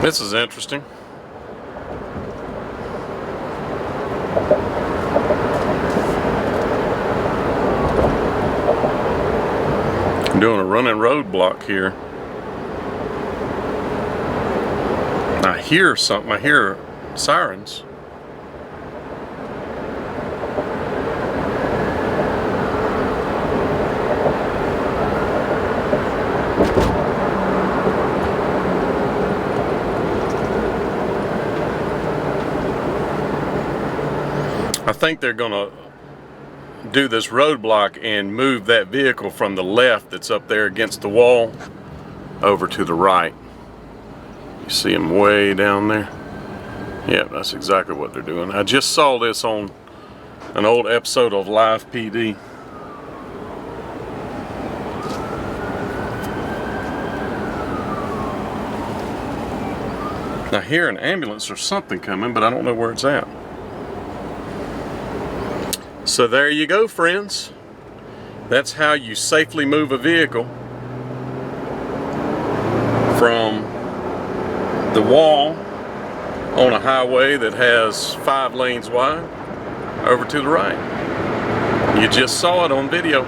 This is interesting. I'm doing a running roadblock here. I hear something. I hear sirens. I think they're gonna do this roadblock and move that vehicle from the left that's up there against the wall over to the right. You see them way down there? Yeah, that's exactly what they're doing. I just saw this on an old episode of Live PD. I hear an ambulance or something coming, but I don't know where it's at. So there you go, friends. That's how you safely move a vehicle from the wall on a highway that has 5 lanes wide over to the right. You just saw it on video.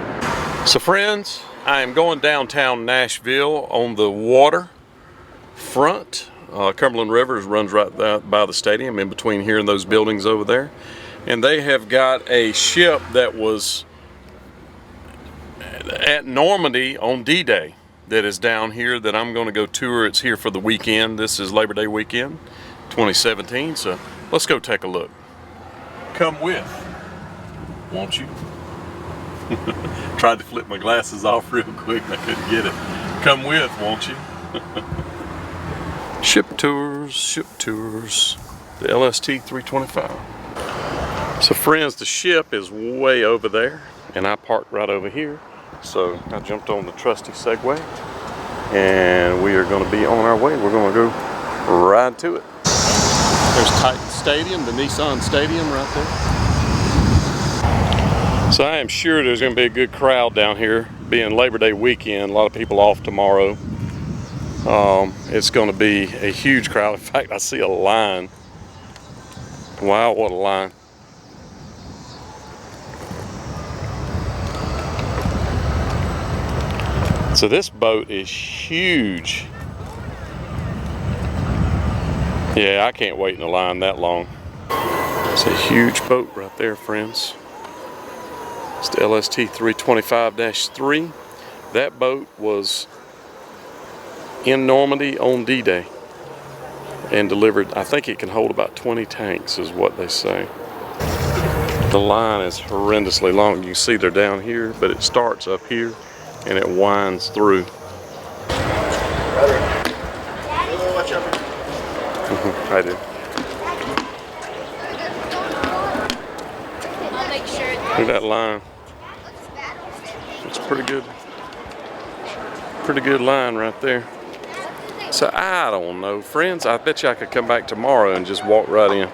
So friends, I am going downtown Nashville on the water front. Cumberland River runs right by the stadium, in between here and those buildings over there. And they have got a ship that was at Normandy on D-Day that is down here that I'm going to go tour. It's here for the weekend. This is Labor Day weekend 2017, so let's go take a look. Come with, won't you? Tried to flip my glasses off real quick and I couldn't get it. Come with, won't you? Ship tours, the LST-325. So friends, the ship is way over there and I parked right over here. So I jumped on the trusty Segway and we are going to be on our way. We're going to go ride to it. There's Titan Stadium, the Nissan Stadium right there. So I am sure there's going to be a good crowd down here, being Labor Day weekend. A lot of people off tomorrow. It's going to be a huge crowd. In fact, I see a line. Wow, what a line. So this boat is huge. Yeah, I can't wait in a line that long. It's a huge boat right there, friends. It's the LST-325-3. That boat was in Normandy on D-Day and delivered, I think it can hold about 20 tanks is what they say. The line is horrendously long. You can see they're down here, but it starts up here and it winds through. I do. Look at that line. It's pretty good. Pretty good line right there. So I don't know, friends. I bet you I could come back tomorrow and just walk right in.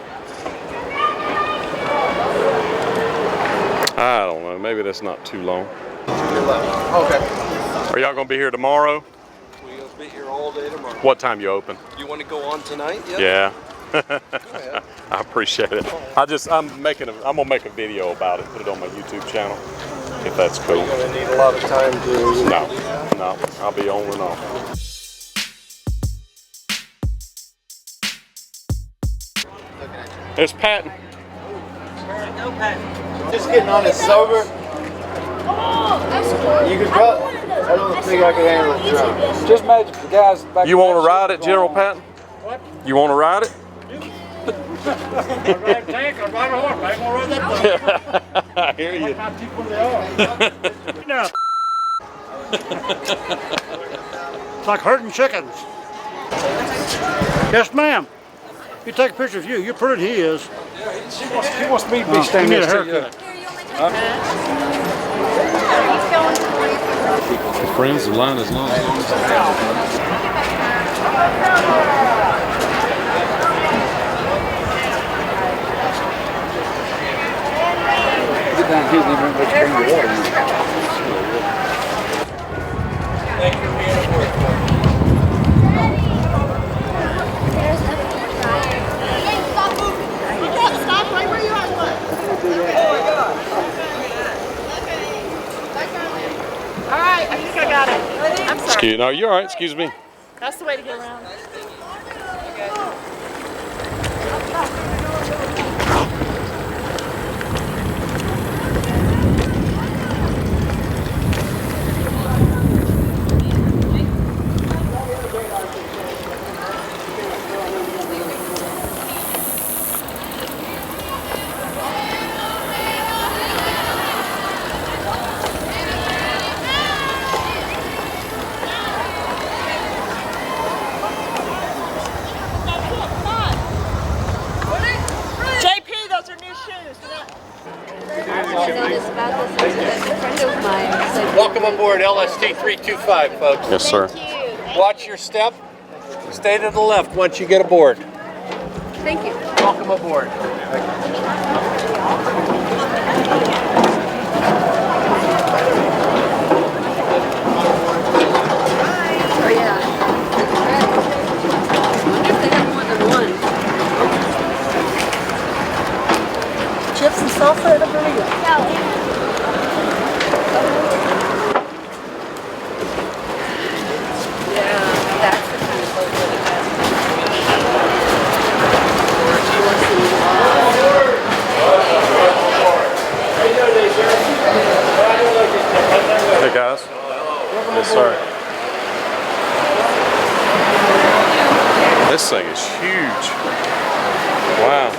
I don't know. Maybe that's not too long. Okay. Are y'all gonna be here tomorrow? We'll be here all day tomorrow. What time you open? You want to go on tonight? Yeah. Yeah. I appreciate it. I'm gonna make a video about it, put it on my YouTube channel, if that's cool. You're gonna need a lot of time to. No, I'll be on and off. There's Patton. No, Pat. Just getting on it sober. You could probably. I don't think I could handle it drunk. Just imagine the guys back. You want to ride it, General Patton? What? You want to ride it? I ride a tank, I ride a horse, I ain't gonna ride that thing. I hear you. How people they are. No. It's like herding chickens. Yes, ma'am. You take a picture of you. You're pretty than he is. He wants me to be standing next to you. Friends, the line is long. Get down here and let you bring the water. Thank you for being at work. You know, you're all right. Excuse me. That's the way to get around. Welcome aboard LST-325, folks. Yes, sir. Watch your step. Stay to the left once you get aboard. Thank you. Welcome aboard. Oh, yeah. I wonder if they have more than one. Chips and salsa at a burrito. Yeah, that's the kind of boat that it has. Hey guys. Yes, sir. This thing is huge. Wow.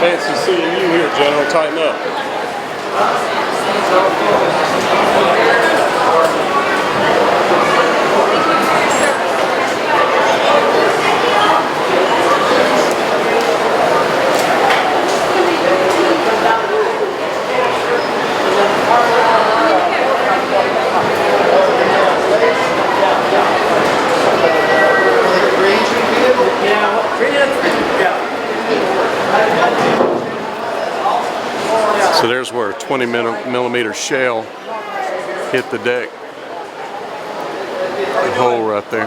Fancy seeing you here, General. Tighten up. So there's where a 20mm shell hit the deck. The hole right there.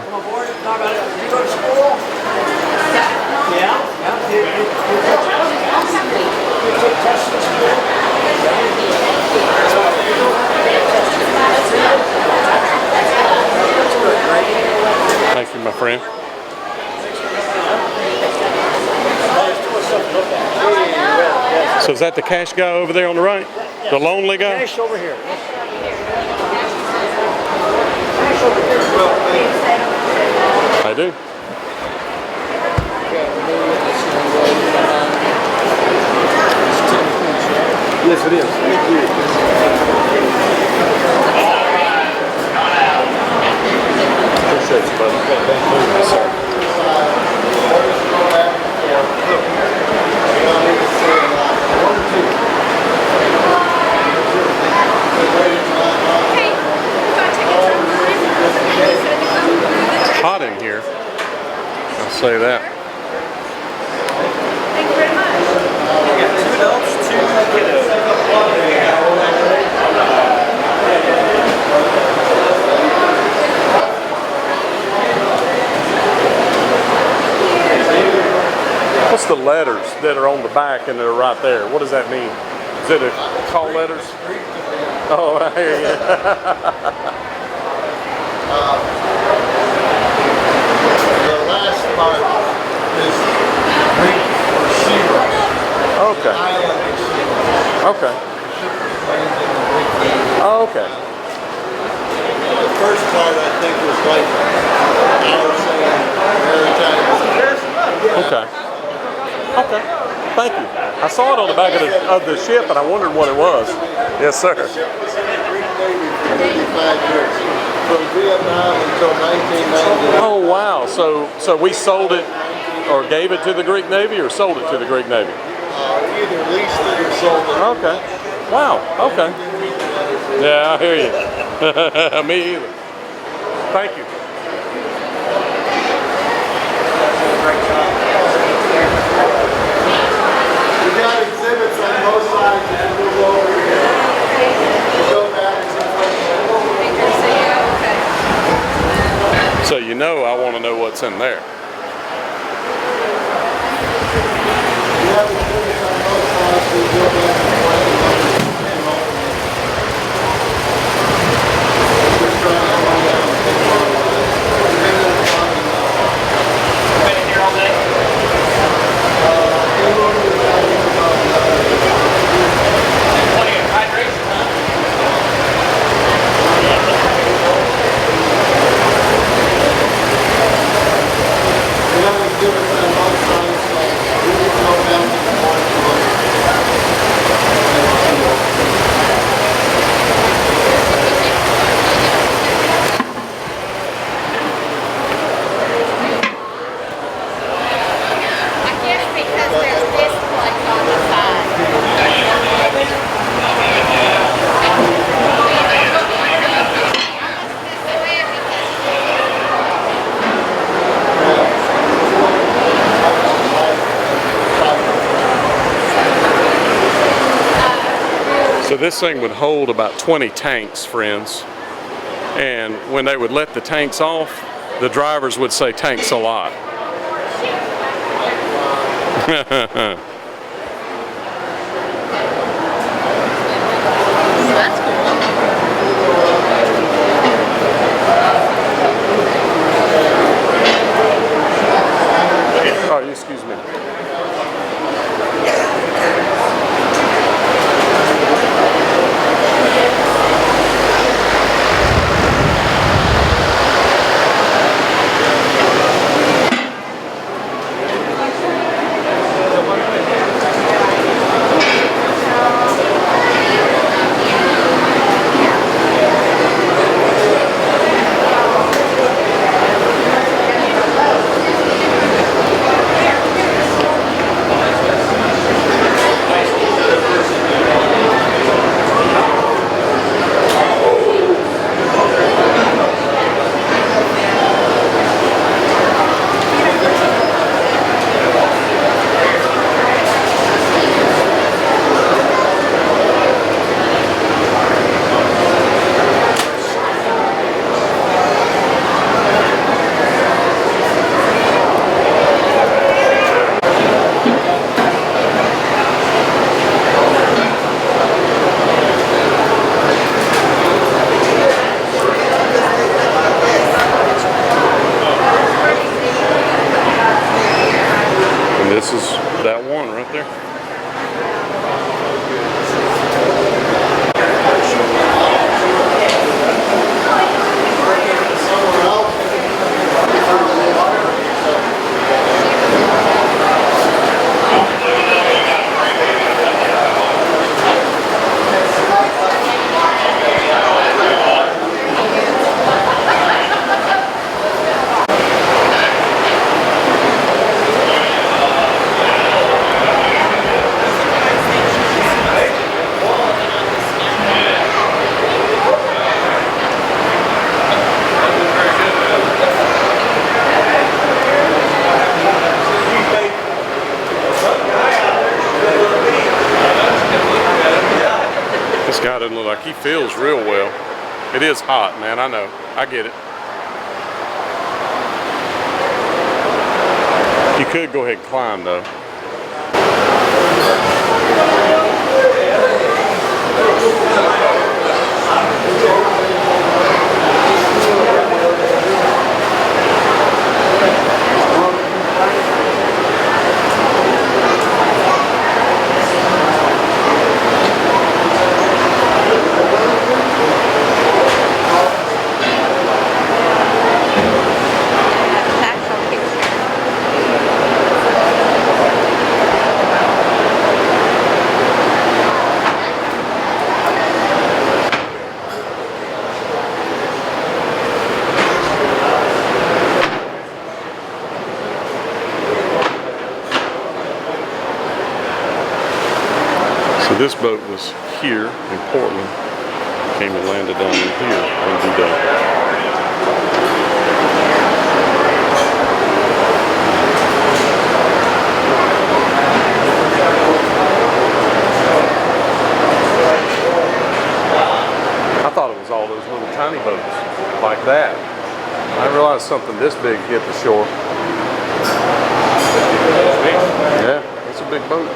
Thank you, my friend. So is that the cash guy over there on the right? The lonely guy? Cash over here. I do. Yes, it is. Thank you. Appreciate you, buddy. Yes, sir. It's hot in here. I'll say that. Thank you very much. You got 2 adults, 2 kiddos. What's the letters that are on the back and they're right there? What does that mean? Is it a call letters? Oh, I hear you. The last part is Greek for Sheba. Okay. Island of Sheba. Okay. The ship was named in the Greek name. Oh, okay. The first part I think was like our saying maritime. Okay. Okay. Thank you. I saw it on the back of the ship and I wondered what it was. Yes, sir. The ship was in the Greek Navy for 85 years. From Vietnam until 1990. Oh, wow. So we sold it or gave it to the Greek Navy or sold it to the Greek Navy? Either leased it or sold it. Okay. Wow. Okay. Yeah, I hear you. Me either. Thank you. We got exhibits on both sides if you move over here. We'll go back So you know I want to know what's in there. So this thing would hold about 20 tanks, friends. And when they would let the tanks off, the drivers would say, "Tanks a lot." Oh, excuse me. This is that one right there. This guy doesn't look like he feels real well. It is hot, man, I know. I get it. You could go ahead and climb, though. So this boat was here in Portland, came and landed down in here on D-Day. I thought it was all those little tiny boats like that. I realized something this big hit the shore. Yeah, it's a big boat.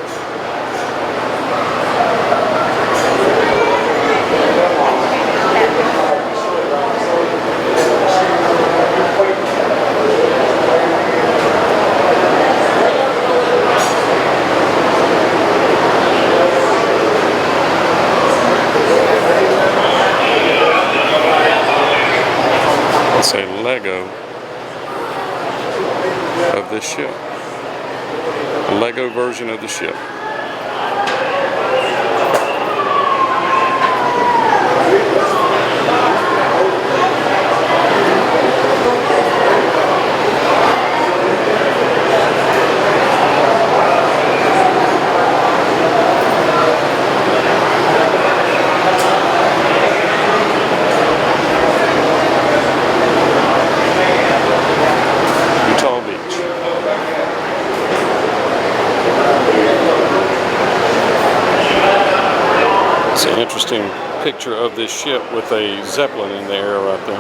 a Lego of this ship. A Lego version of the ship. It's an interesting picture of this ship with a Zeppelin in the air right there.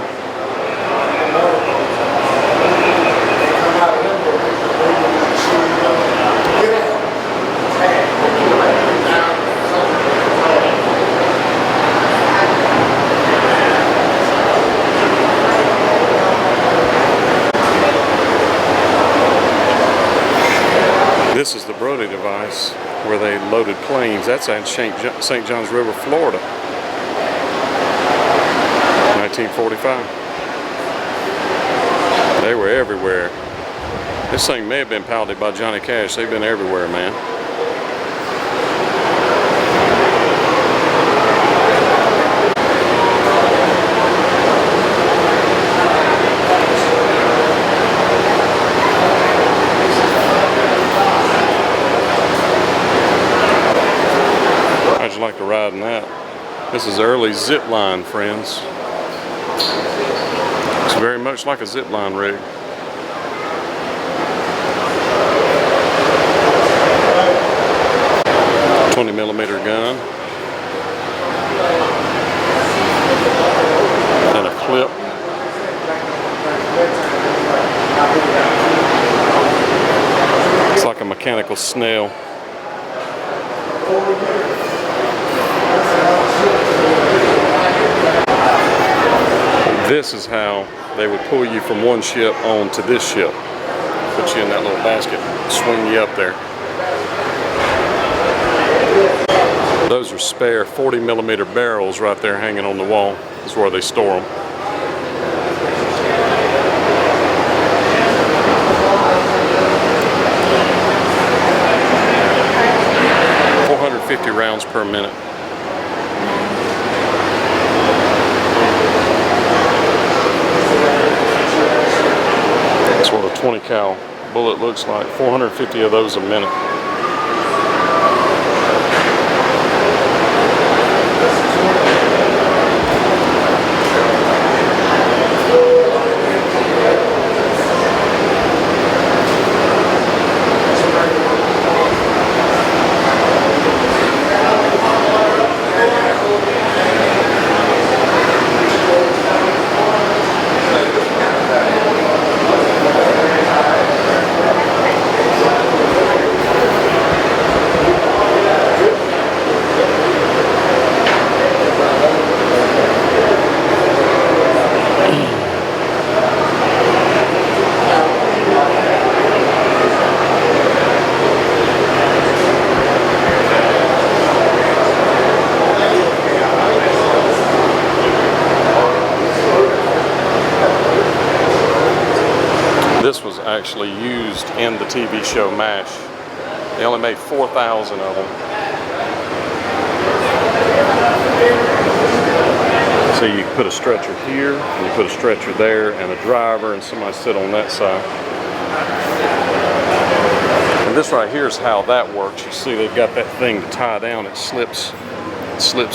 This is the Brody device where they loaded planes. That's at St. John's River, Florida, 1945. They were everywhere. This thing may have been piloted by Johnny Cash. They've been everywhere, man. How'd you like to ride in that? This is early zip line, friends. It's very much like a zip line rig. .20mm gun and a clip. It's like a mechanical snail. This is how they would pull you from one ship onto this ship. Put you in that little basket, swing you up there. Those are spare 40mm barrels right there hanging on the wall. That's where they store them. .450 rounds per minute. That's what a 20 cal bullet looks like. 450 of those a minute. This was actually used in the TV show MASH. They only made 4,000 of them. So you put a stretcher here, and you put a stretcher there, and a driver, and somebody sit on that side. And this right here is how that works. You see they've got that thing to tie down. It slips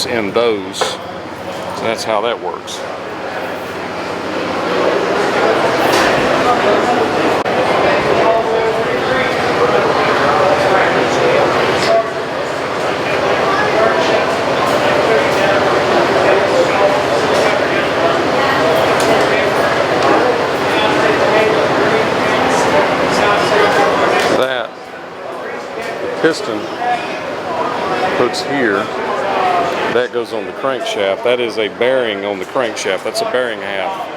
in those. So that's how that works. That piston hooks here. That goes on the crankshaft. That is a bearing on the crankshaft. That's a bearing half.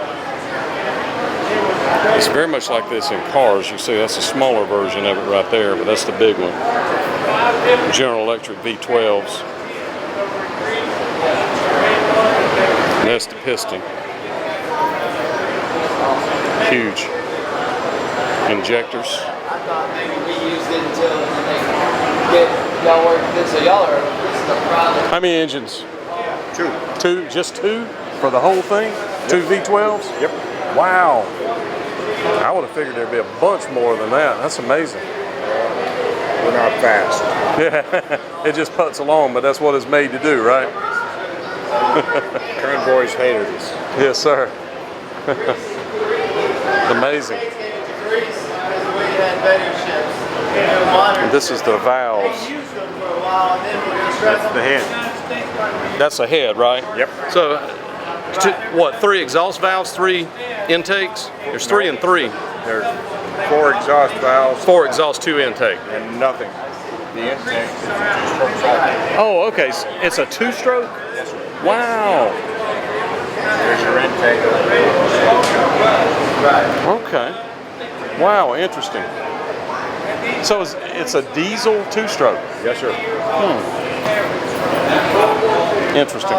It's very much like this in cars. You see that's a smaller version of it right there, but that's the big one. General Electric V12s. And that's the piston. Huge. Injectors. I thought maybe we used it until they get y'all work this. So y'all are, this is a private. How many engines? 2. 2? Just 2 for the whole thing? Yep. 2 V12s? Yep. Wow. I would have figured there'd be a bunch more than that. That's amazing. We're not fast. Yeah, it just puts along, but that's what it's made to do, right? Convoys hated us. Yes, sir. Amazing. And this is the valves. That's the head. That's a head, right? Yep. So, what, 3 exhaust valves, 3 intakes? There's 3 and 3. There's 4 exhaust valves 4 exhaust, 2 intake. and nothing. The intake is a 2-stroke cycle. Oh, okay. It's a 2-stroke? Yes, sir. Wow. There's your intake. Okay. Wow, interesting. So it's a diesel 2-stroke? Yes, sir. Interesting.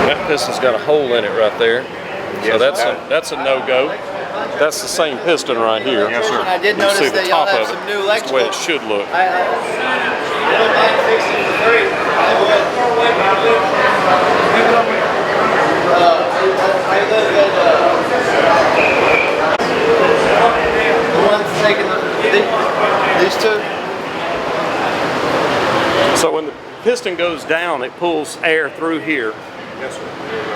That piston's got a hole in it right there. So that's a no-go. That's the same piston right here. Yes, sir. I did You see notice the that y'all top have of some it. new That's the way electrical. it should look. I don't mind fixing it for free. I live at the one's taking these 2. So when the piston goes down, it pulls air through here Yes, sir.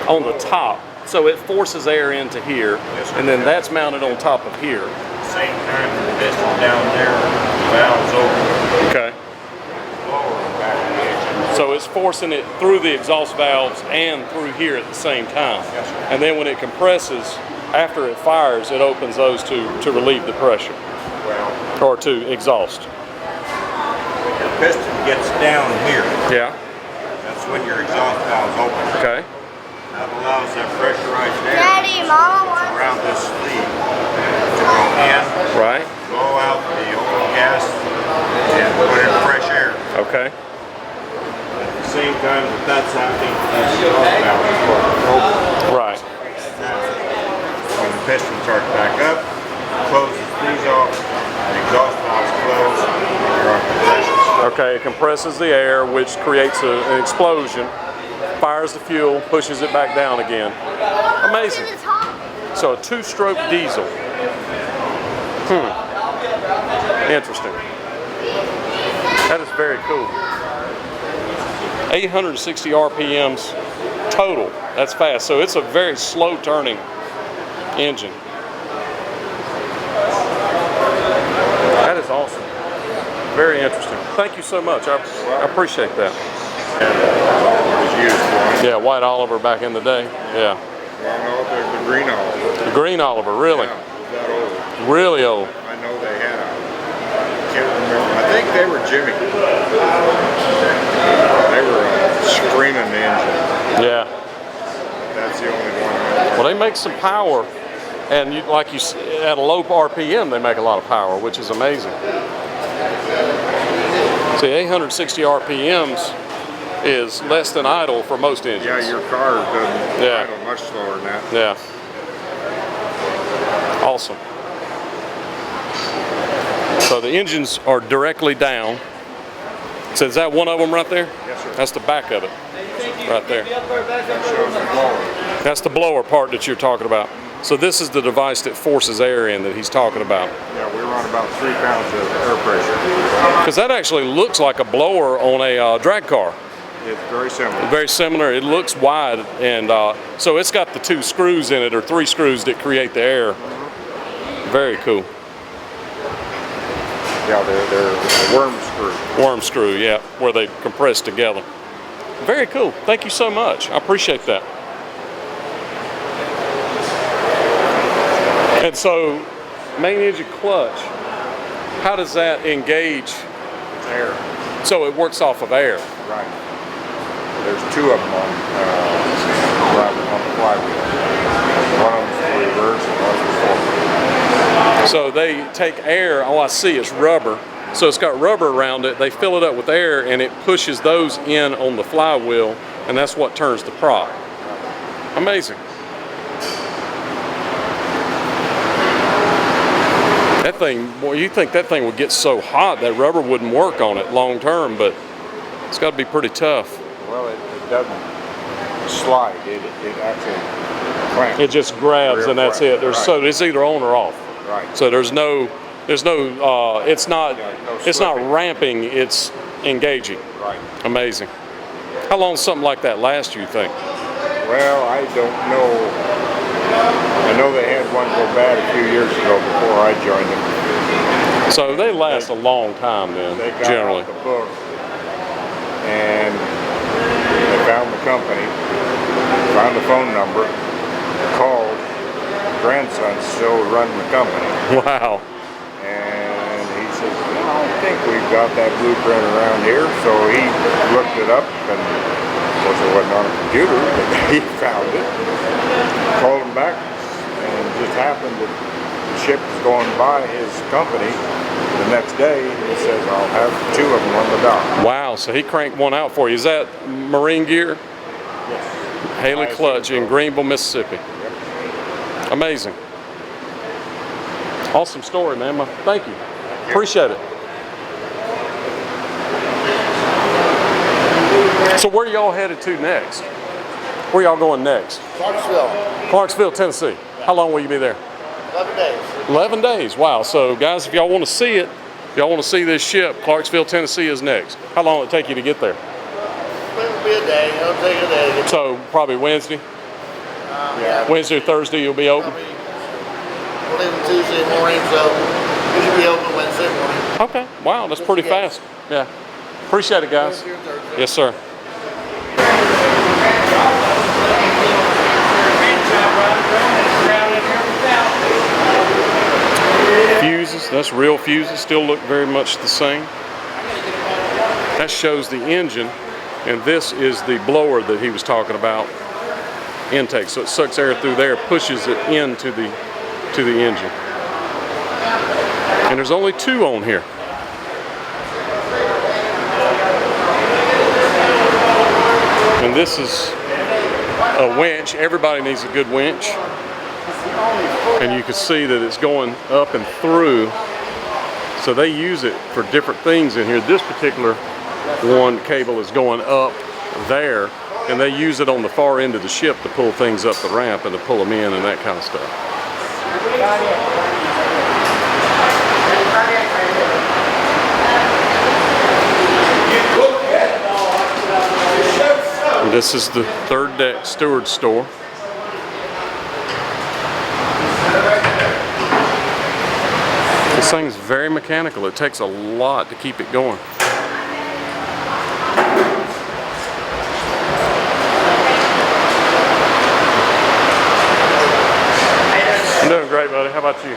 on the top. So it forces air into here, Yes, sir. and then that's mounted on top of here. Same time the piston down there, valves open, Okay. lower and back of the engine. So it's forcing it through the exhaust valves and through here at the same time. Yes, sir. And then when it compresses, after it fires, it opens those to relieve the pressure, Well, or to exhaust. your piston gets down here. Yeah. That's when your exhaust valves open. Okay. That allows that pressurized air Daddy, Mama wants. around this sleeve to go in, Right. blow out the old gas, and put in fresh air. Okay. At the same time that that's happening, the exhaust valve is open. Right. When the piston starts back up, closes these off, the exhaust valves close, and you're on compression. Okay. It compresses the air, which creates an explosion. Fires the fuel, pushes it back down again. Amazing. So a 2-stroke diesel. Interesting. That is very cool. 860 RPMs total. That's fast. So it's a very slow turning engine. That is awesome. Very interesting. Thank you so much. I appreciate that. Was used for. Yeah, White Oliver back in the day. Yeah. Well, no, there's the green Oliver. The Green Oliver, really? Yeah, that old. Really old. I know they had a, can't remember, I think they were Jimmy. They were a screaming engine. Yeah. That's the only one I know. Well, they make some power, and like you at a low RPM, they make a lot of power, which is amazing. See, 860 RPMs is less than idle for most engines. Yeah, your car doesn't idle much slower than that. Yeah. Awesome. So the engines are directly down. So is that one of them right there? Yes, sir. That's the back of it, right there. That shows the blower. That's the blower part that you're talking about. So this is the device that forces air in that he's talking about. Yeah, we run about 3 pounds of air pressure. Because that actually looks like a blower on a drag car. It's very similar. Very similar. It looks wide, and so it's got the 2 screws in it, or 3 screws that create the air. Very cool. Yeah, they're worm screw. Worm screw, yeah, where they compress together. Very cool. Thank you so much. I appreciate that. And so, main engine clutch, how does that engage? It's air. So it works off of air. Right. There's 2 of them on the flywheel. One of them's for reverse and one for forward. So they take air, oh I see, it's rubber. So it's got rubber around it, they fill it up with air and it pushes those in on the flywheel and that's what turns the prop. Amazing. That thing, boy, you think that thing would get so hot that rubber wouldn't work on it long term, but it's got to be pretty tough. Well, it doesn't slide. It actually clamps. It just grabs and that's it. There's so it's either on or off. Right. So it's not ramping, it's engaging. Right. Amazing. How long does something like that last, you think? Well, I don't know. I know they had one go bad a few years ago before I joined them. So they last a long time then, They got generally. off the book and they found the company, found the phone number, called. Grandson still running the company. Wow. And he says, well, I think we've got that blueprint around here. So he looked it up, and of course it wasn't on a computer, but he found it. Called him back, and it just happened that the ship was going by his company the next day. He says, I'll have 2 of them on the dock. Wow, so he cranked one out for you. Is that Marine Gear? Yes. Haley Clutch in Greenville, Mississippi. Amazing. Awesome story, man. Thank you. Appreciate it. So where y'all headed to next? Where y'all going next? Clarksville. Clarksville, Tennessee. How long will you be there? 11 days. 11 days. Wow. So guys, if y'all want to see it, if y'all want to see this ship, Clarksville, Tennessee is next. How long will it take you to get there? It'll be a day. It'll take a day. So probably Wednesday? Yeah. Wednesday or Thursday you'll be open? We'll leave Tuesday morning, so we should be open Wednesday morning. Okay. Wow, that's pretty fast. Yeah. Appreciate it, guys. Wednesday or Thursday. Yes, sir. Fuses, that's real fuses, still look very much the same. That shows the engine, and this is the blower that he was talking about, intake. So it sucks air through there, pushes it into the engine. And there's only 2 on here. And this is a winch. Everybody needs a good winch. And you can see that it's going up and through. So they use it for different things in here. This particular one cable is going up there, and they use it on the far end of the ship to pull things up the ramp and to pull them in and that kind of stuff. And this is the 3rd deck steward store. This thing's very mechanical. It takes a lot to keep it going. I'm doing great, buddy. How about you?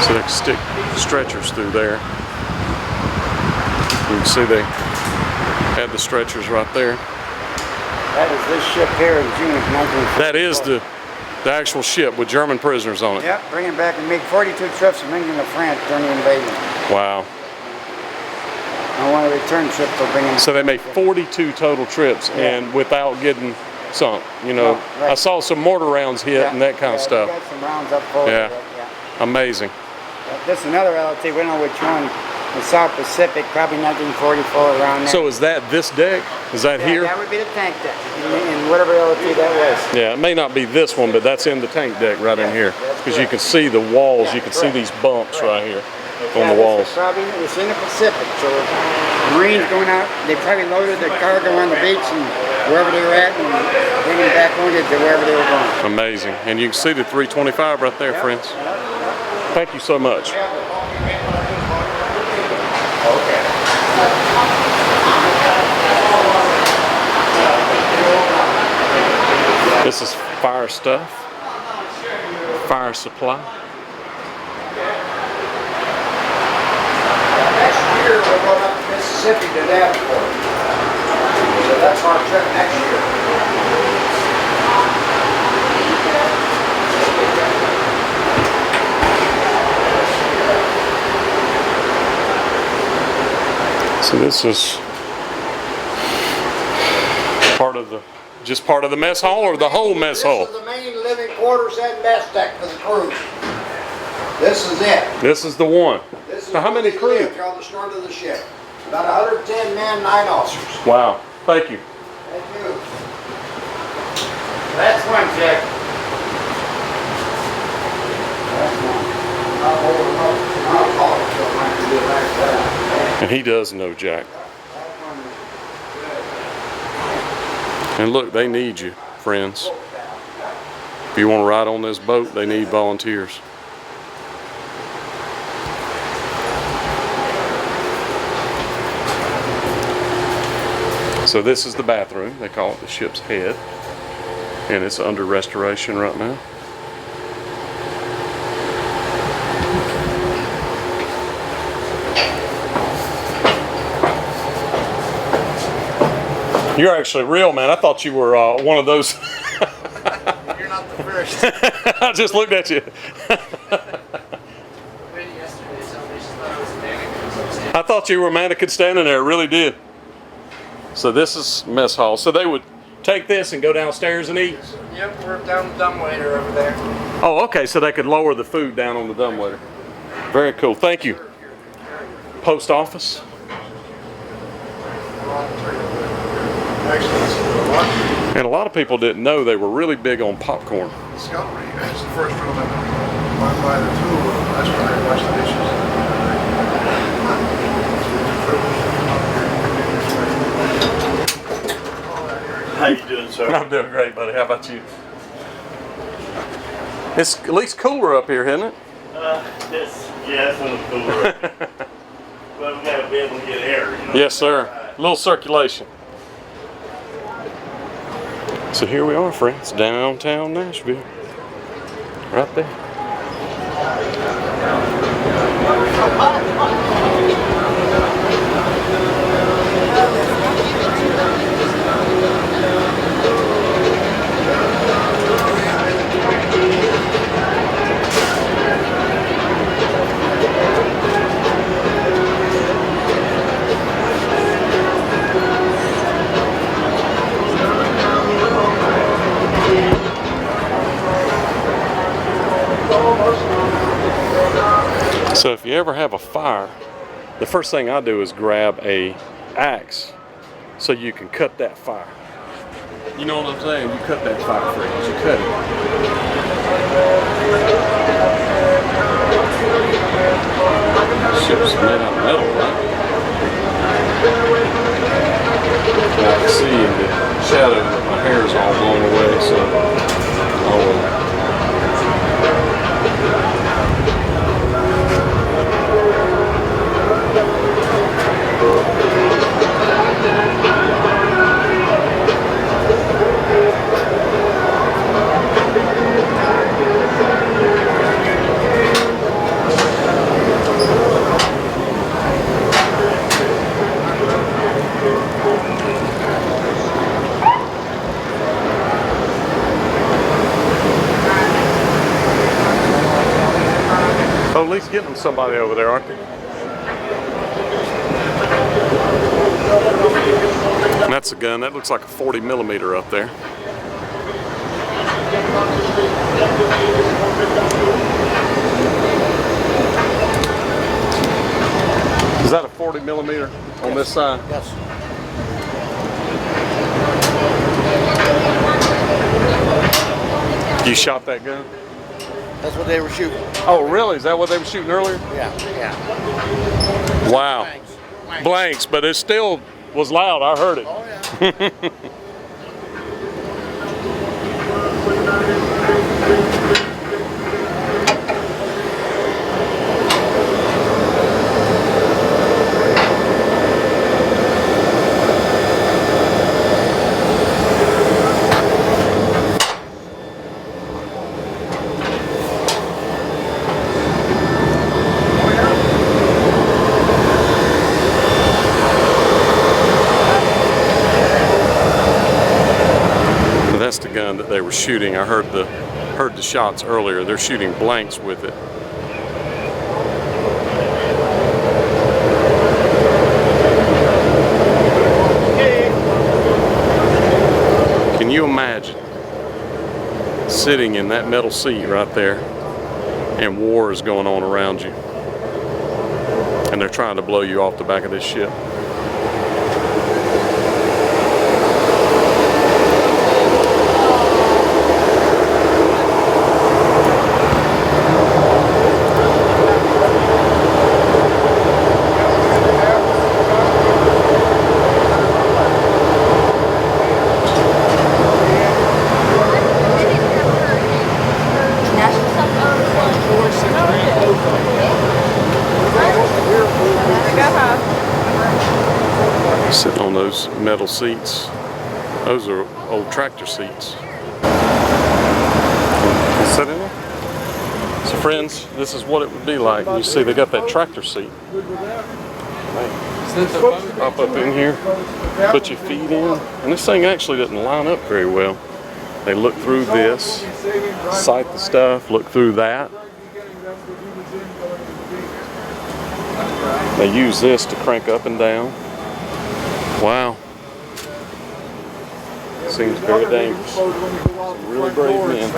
So they can stick stretchers through there. You can see they have the stretchers right there. That is this ship here in June of 1944. That is the actual ship with German prisoners on it. Yep, bringing back and made 42 trips from England to France during the invasion. Wow. I want a return trip for bringing. So they made 42 total trips, and without getting sunk. You know, No, right. I saw some mortar rounds hit and that kind of stuff. Got some rounds up forward. Yeah. Yeah. Amazing. This is another LT. We don't know which one. The South Pacific, probably 1944, around there. So is that this deck? Is that here? That would be the tank deck, in whatever LT that was. Yeah, it may not be this one, but that's in the tank deck right in here. Because you can see the walls, you can see these bumps right here on the walls. It's in the Pacific, so Marines going out, they probably loaded their cargo on the beach and wherever they were at and bringing it back on to wherever they were going. Amazing. And you can see the 325 right there, friends. Thank you so much. This is fire stuff, fire supply. Next year we're going up to Mississippi to Davenport. So that's our trip next year. So this is of the, just part of the mess hall or the whole mess hall? This is the main living quarters and mess deck for the crew. This is it. This is the one. This is So how many where they crew? live on the start of the ship. About 110 men, 9 officers. Wow. Thank you. Thank you. That's one, Jack. That's one. I'll call it so I can do it like that. And he does know Jack. And look, they need you, friends. If you want to ride on this boat, they need volunteers. So this is the bathroom. They call it the ship's head. And it's under restoration right now. You're actually real, man. I thought you were one of those. You're not the first. I just looked at you. I thought you were a mannequin standing there. Really did. So this is mess hall. So they would take this and go downstairs and eat? Yep, we're down the dumbwaiter over there. Oh, okay. So they could lower the food down on the dumbwaiter. Very cool. Thank you. Post office. And a lot of people didn't know they were really big on popcorn. Discovery, that's the first room that went by the two. That's where they wash the dishes. How you doing, sir? I'm doing great, buddy. How about you? It's at least cooler up here, isn't it? Yeah, it's a little cooler. But we gotta be able to get air, you know? Yes, sir. A little circulation. So here we are, friends, downtown Nashville. Right there. So if you ever have a fire, the first thing I do is grab a axe so you can cut that fire. You know what I'm saying? You cut that fire, friends. You cut it. Ship's made out of metal, right? And I can see in the shadow that my hair is all blown away, so I'll at least getting somebody over there, aren't they? And that's a gun. That looks like a 40 millimeter up there. Is that a 40 millimeter on this side? Yes. You shot that gun? That's what they were shooting. Oh, really? Is that what they were shooting earlier? Yeah, yeah. Wow. Blanks. Blanks, but it still was loud. I heard it. Oh, yeah. That's the gun that they were shooting. I heard the shots earlier. They're shooting blanks with it. sitting in that metal seat right there, and war is going on around you. And they're trying to blow you off the back of this ship. Sitting on those metal seats. Those are old tractor seats. Sit in there. So friends, this is what it would be like. You see they got that tractor seat. Hop up in here, put your feet in, and this thing actually doesn't line up very well. They look through this, sight the stuff, look through that. They use this to crank up and down. Wow. Seems very dangerous. Some really brave men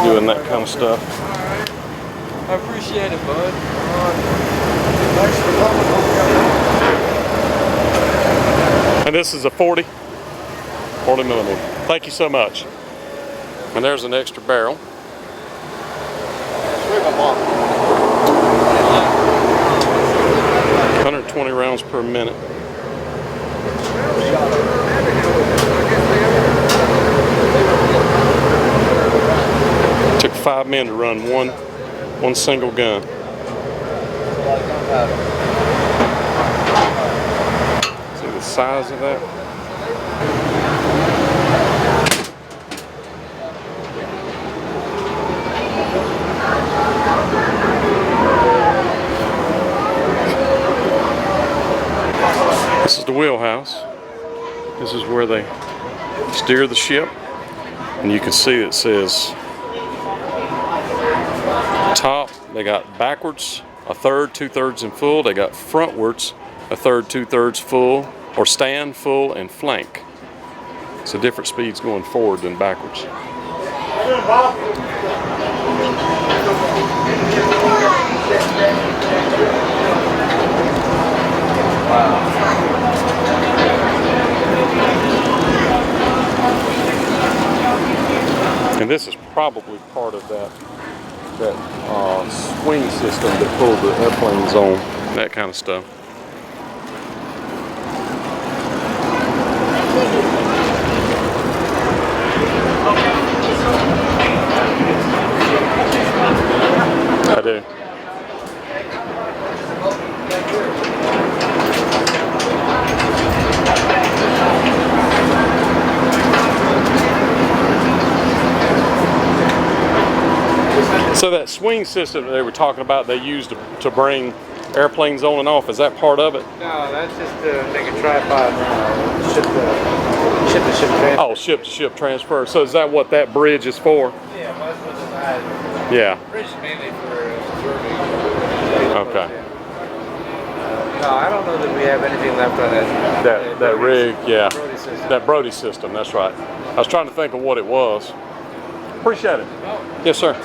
doing that kind of stuff. I appreciate it, bud. And this is a 40 millimeter. Thank you so much. And there's an extra barrel. 120 rounds per minute. Took 5 men to run one single gun. See the size of that? This is the wheelhouse. This is where they steer the ship, and you can see it says top, they got backwards, a third, 2/3 and full. They got frontwards, a third, 2/3 full, or stand, full, and flank. So different speeds going forward than backwards. And this is probably part of that swing system that pulled the airplanes on, that kind of stuff. I do. So that swing system that they were talking about, they used to bring airplanes on and off. Is that part of it? No, that's just to make a tripod ship-to-ship transfer. Oh, ship-to-ship transfer. So is that what that bridge is for? Yeah, that's what the side. Yeah. The bridge is mainly for observing. Okay. No, I don't know that we have anything left on that. That rig, yeah. Brody system. That Brody system, that's right. I was trying to think of what it was. Appreciate it. Yes, sir.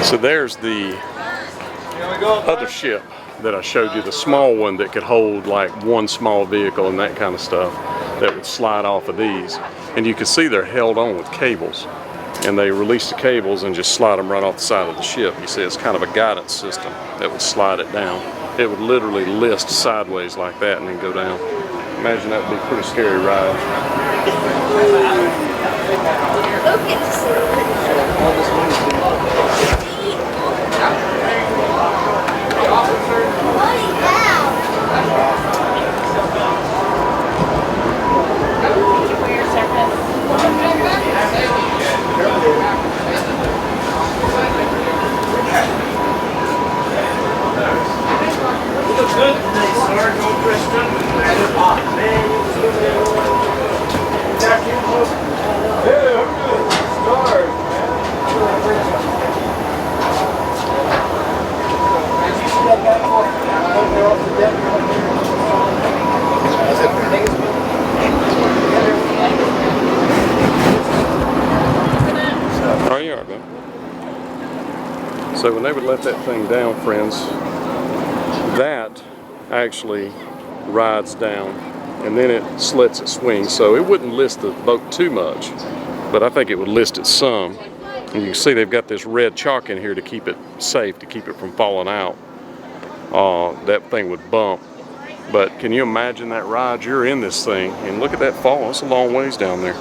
So there's the other ship that I showed you, the small one that could hold like one small vehicle and that kind of stuff that would slide off of these. And you can see they're held on with cables. And they release the cables and just slide them right off the side of the ship. You see, it's kind of a guidance system that would slide it down. It would literally list sideways like that and then go down. Imagine that would be a pretty scary ride. Oh, you are, man. So when they would let that thing down, friends, that actually rides down and then it lets it swing. So it wouldn't list the boat too much, but I think it would list it some. And you can see they've got this red chalk in here to keep it safe, to keep it from falling out. That thing would bump. But can you imagine that ride? You're in this thing and look at that fall. It's a long ways down there.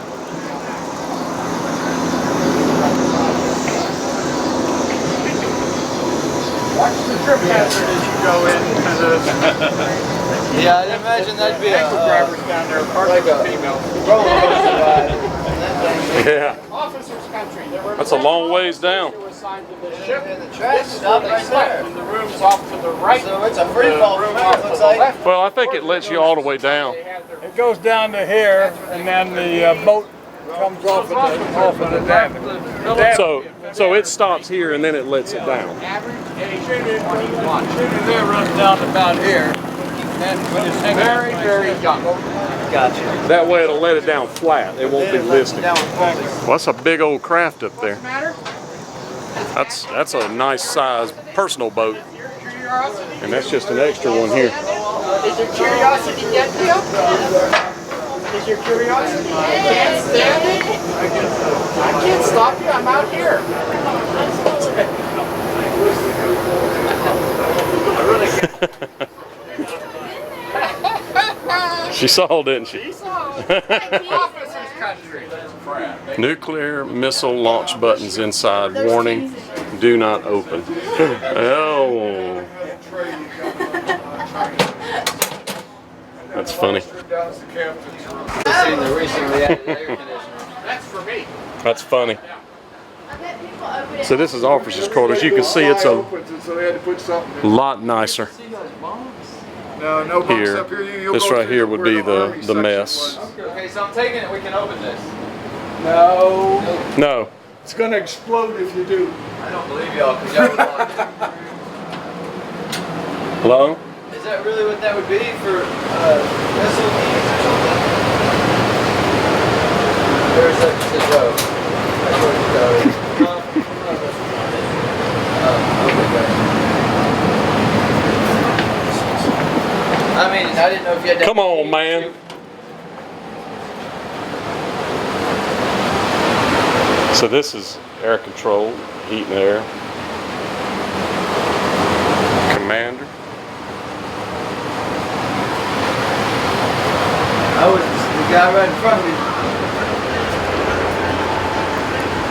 Watch the trip hazard as you go into the Yeah, I'd imagine that'd be ankle drivers down there, like a female. roller coaster ride. Yeah. Officers' country. That's a long ways down. Assigned to the ship. And the track stop right there. And the room's off to the right. So it's a free fall from here, it looks like. Well, I think it lets you all the way down. It goes down to here, and then the boat comes off of the dam. So it stops here and then it lets it down. Average age 21. There runs down about here. And when it's very, very young. Gotcha. That way it'll let it down flat. It won't be listed. Well, that's a big old craft up there. That's a nice size personal boat. And that's just an extra one here. Is your curiosity dead to you? Is your curiosity? I can't stand it. I can't stop you. I'm out here. She saw, didn't she? She saw. Officers' country. Nuclear missile launch buttons inside. Warning, do not open. Oh. That's funny. Seen the recently added air conditioner. That's for me. That's funny. So this is officers' quarters. You can see it's a lot nicer. No bumps Here. up here. You'll This go right through here would where be the Army the section mess. was. Okay, so I'm taking it, we can open this. No. No. It's going to explode if you do. I don't believe y'all, because y'all would lock it. Hello? Is that really what that would be for missile needs or something? Or is that just a joke? That's what it does. I mean, I didn't know if you had to... Come on, man. So this is air control, heat and air. Commander. I was the guy right in front of me.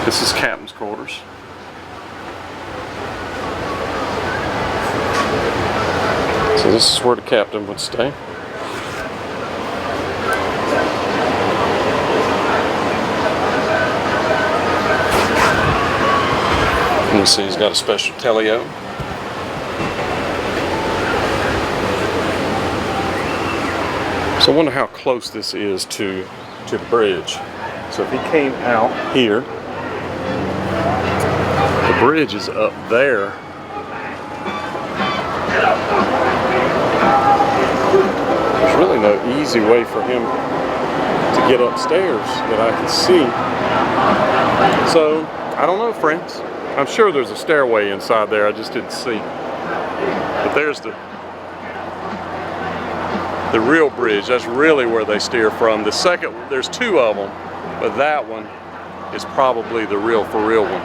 This is captain's quarters. So this is where the captain would stay. You see he's got a special teleo. So I wonder how close this is to the bridge. So if he came out here, the bridge is up there. There's really no easy way for him to get upstairs that I can see. So, I don't know, friends. I'm sure there's a stairway inside there, I just didn't see. But there's the real bridge. That's really where they steer from. The second, there's two of them, but that one is probably the real for real one.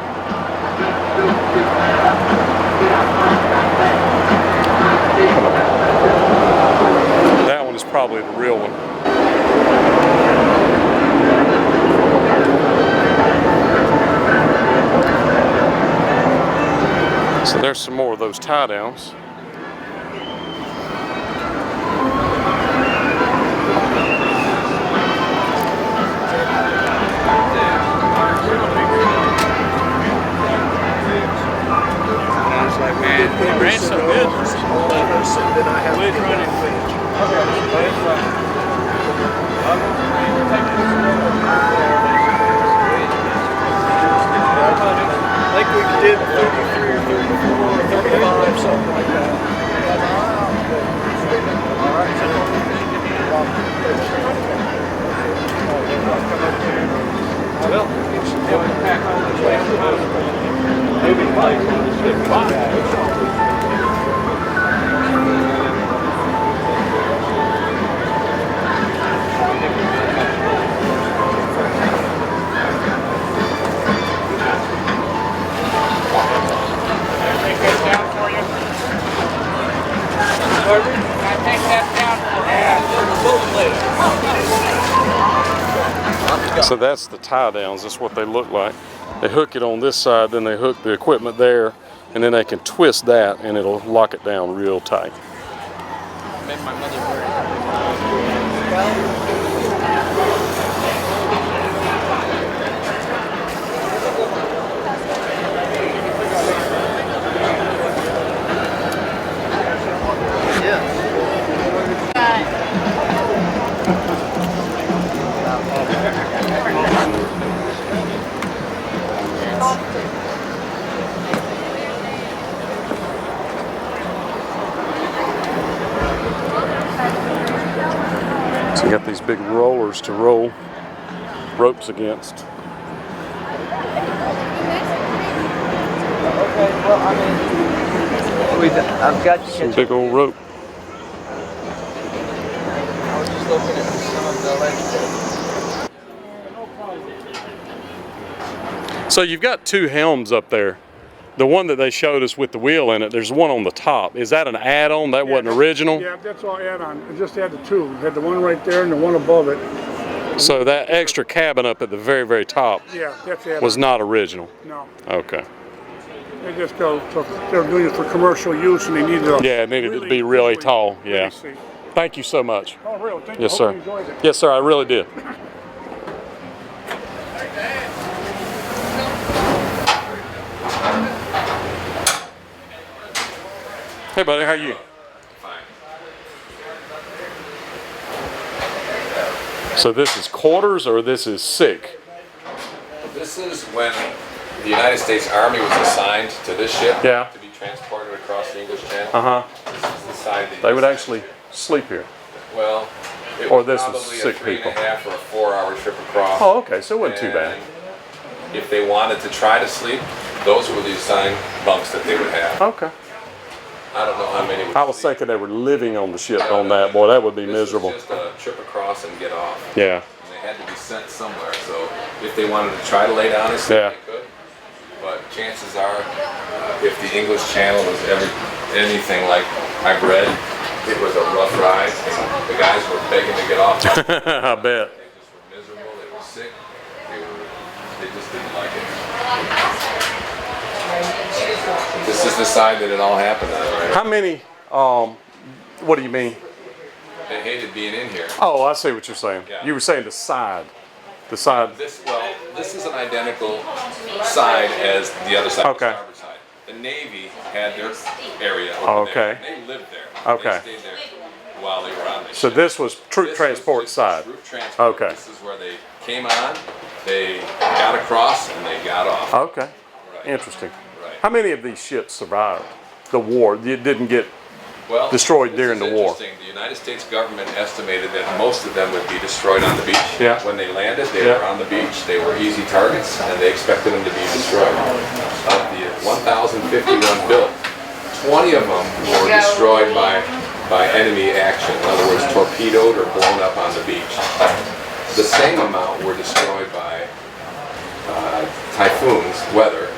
That one is probably the real one. So there's some more of those tie downs. Ran some business. We're trying to Like we did 33 or 34 or 35, something like that. All right. Well, maybe So that's the tie downs. That's what they look like. They hook it on this side, then they hook the equipment there, and then they can twist that and it'll lock it down real tight. So you got these big rollers to roll ropes against. Okay, well, I mean, I've got Some big old rope. I was just looking at some of the legends. So you've got two helms up there. The one that they showed us with the wheel in it, there's one on the top. Is that an add-on? That wasn't original? Yeah, that's all add-on. It just had the two. It had the one right there and the one above it. So that extra cabin up at the very, very top Yeah, that's add-on. was not original? No. Okay. They just go, they're doing it for commercial use and they need to... Yeah, it needed to be really tall. Yeah. see. Thank you so much. Oh, really? Thank you. Yes, Hope sir. you enjoyed it. Yes, sir, I really did. Hey, buddy, how are you? Fine. So this is quarters or this is sick? This is when the United States Army was assigned to this ship Yeah. to be transported across the English Channel. Uh-huh. This is the side They would actually sleep here. Well, it Or was this is probably sick a 3.5 people. or a 4-hour trip across. Oh, okay, so it wasn't too bad. And if they wanted to try to sleep, those were the assigned bunks that they would have. Okay. I don't know how many would I was sleep. thinking they were living on the ship on that. Boy, that would be miserable. This was just a trip across and get off. Yeah. And they had to be sent somewhere, so if they wanted to try to lay down and sleep, Yeah. they could. But chances are, if the English Channel was ever anything like I've read, it was a rough ride, and the guys were begging to get off. I bet. They just were miserable, they were sick, they just didn't like it. This is the side that it all happened on, right? How many, what do you mean? They hated being in here. Oh, I see what you're saying. Yeah. You were saying the side. The side. This is an identical side as the other side, Okay. the starboard side. The Navy had their area over Okay. there. They lived there. Okay. They stayed there while they were on the So ship. this was troop This transport was just side. Troop transport. Okay. This is where they came on, they got across, and they got off. Okay. Right. Interesting. Right. How many of these ships survived the war? It didn't get Well, destroyed this during is the war. interesting. The United States government estimated that most of them would be destroyed on the beach. Yeah. When they landed, they Yeah. were on the beach. They were easy targets, and they expected them to be destroyed. Of the 1,051 built, 20 of them were destroyed by enemy action. In other words, torpedoed or blown up on the beach. The same amount were destroyed by typhoons, weather,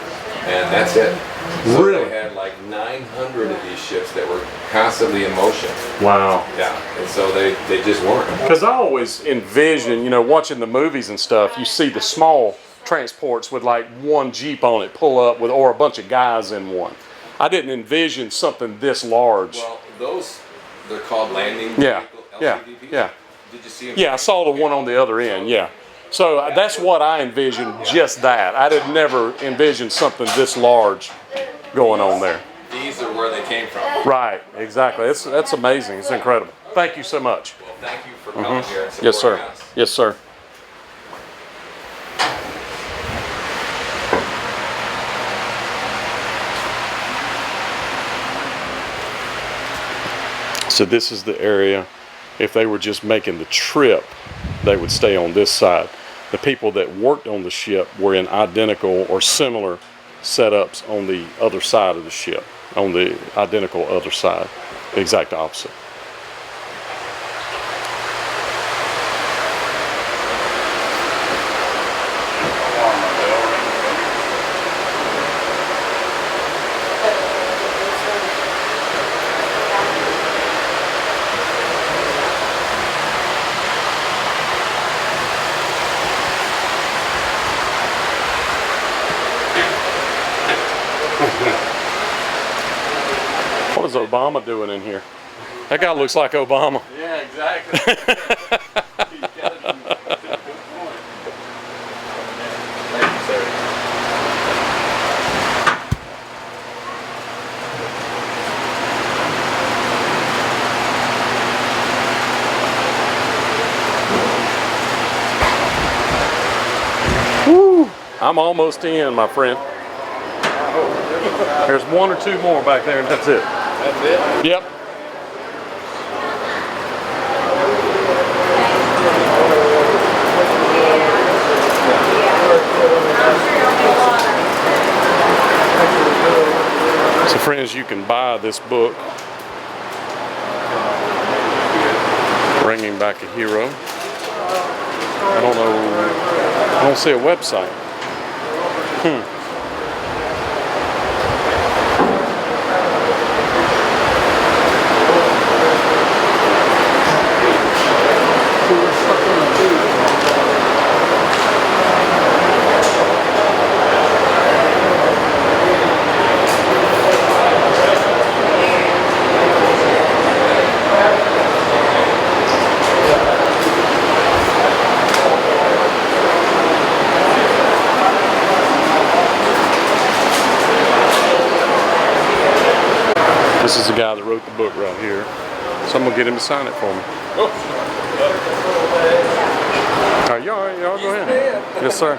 and that's it. So Really? they had like 900 of these ships that were constantly in motion. Wow. Yeah, and so they just weren't. Because I always envision, you know, watching the movies and stuff, you see the small transports with like one Jeep on it pull up with, or a bunch of guys in one. I didn't envision something this large. Well, those, they're called landing Yeah, vehicle, yeah, LCVs. yeah. Did you see them? Yeah, I saw the one on the other end, yeah. So that's what I envisioned, just that. I did never envision something this large going on there. These are where they came from. Right, exactly. That's amazing. It's incredible. Thank you so much. thank you for coming here and supporting Yes, sir. us. Yes, sir. So this is the area, if they were just making the trip, they would stay on this side. The people that worked on the ship were in identical or similar setups on the other side of the ship, on the identical other side, the exact opposite. What is Obama doing in here? That guy looks like Obama. Yeah, exactly. Thank you, sir. Woo! I'm almost in, my friend. There's one or two more back there, and that's it. That's it? Yep. So friends, you can buy this book, Bringing Back a Hero. I don't know, I don't see a website. This is the guy that wrote the book right here. So I'm gonna get him to sign it for me. All right, y'all go ahead. Yes, sir.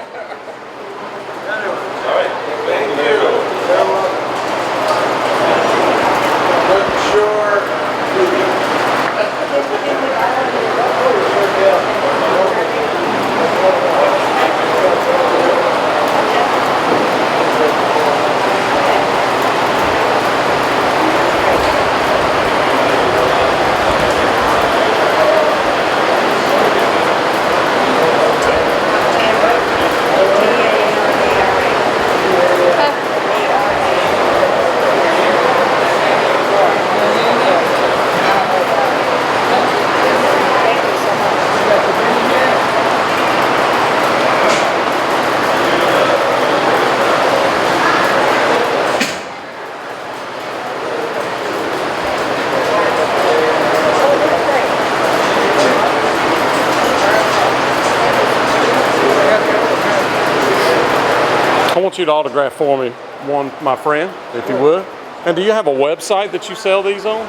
I want you to autograph for me one, my friend, if you would. And do you have a website that you sell these on?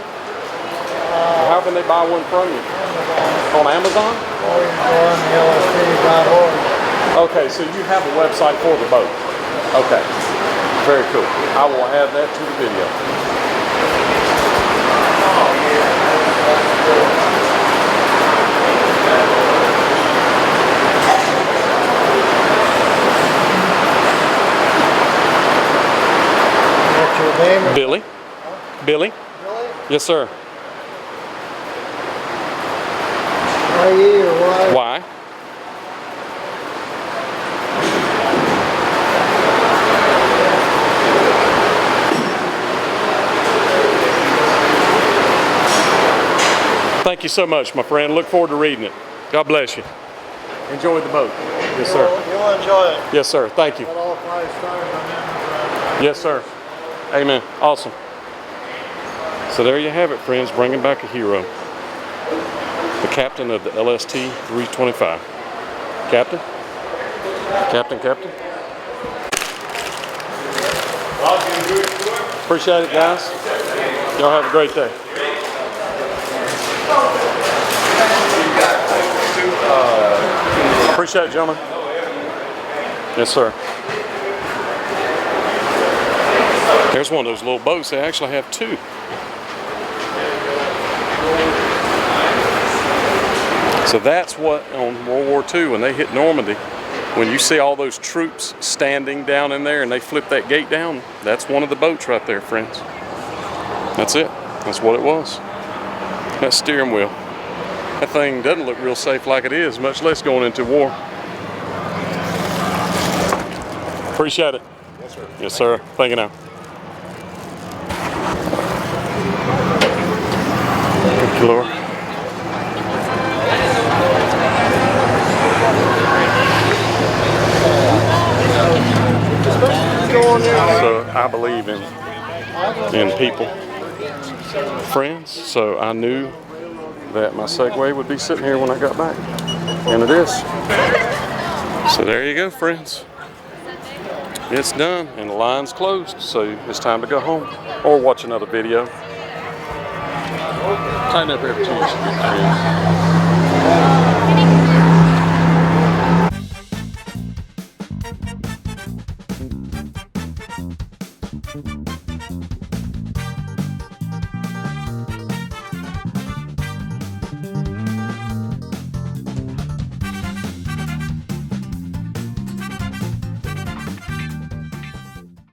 How can they buy one from you? On Amazon? Or you can go on the LST.org. Okay, so you have a website for the boat. Okay, very cool. I will add that to the video. What's your name? Billy? Billy? Billy? Yes, sir. IE or Y? Why? Thank you so much, my friend. Look forward to reading it. God bless you. Enjoy the boat. Yes, sir. You'll enjoy it. Yes, sir. Thank you. Got all 5 stars on Amazon. Yes, sir. Amen. Awesome. So there you have it, friends. Bringing back a hero. The captain of the LST-325. Captain? Captain? Appreciate it, guys. Y'all have a great day. Appreciate it, gentlemen. Yes, sir. There's one of those little boats. They actually have two. So that's what on World War II, when they hit Normandy, when you see all those troops standing down in there and they flip that gate down, that's one of the boats right there, friends. That's it. That's what it was. That steering wheel. That thing doesn't look real safe like it is, much less going into war. Appreciate it. Yes, sir. Yes, sir. Thank you now. Thank you, Lord. So I believe in people, friends. So I knew that my Segway would be sitting here when I got back, and it is. So there you go, friends. It's done, and the line's closed. So it's time to go home or watch another video. Tighten up everything.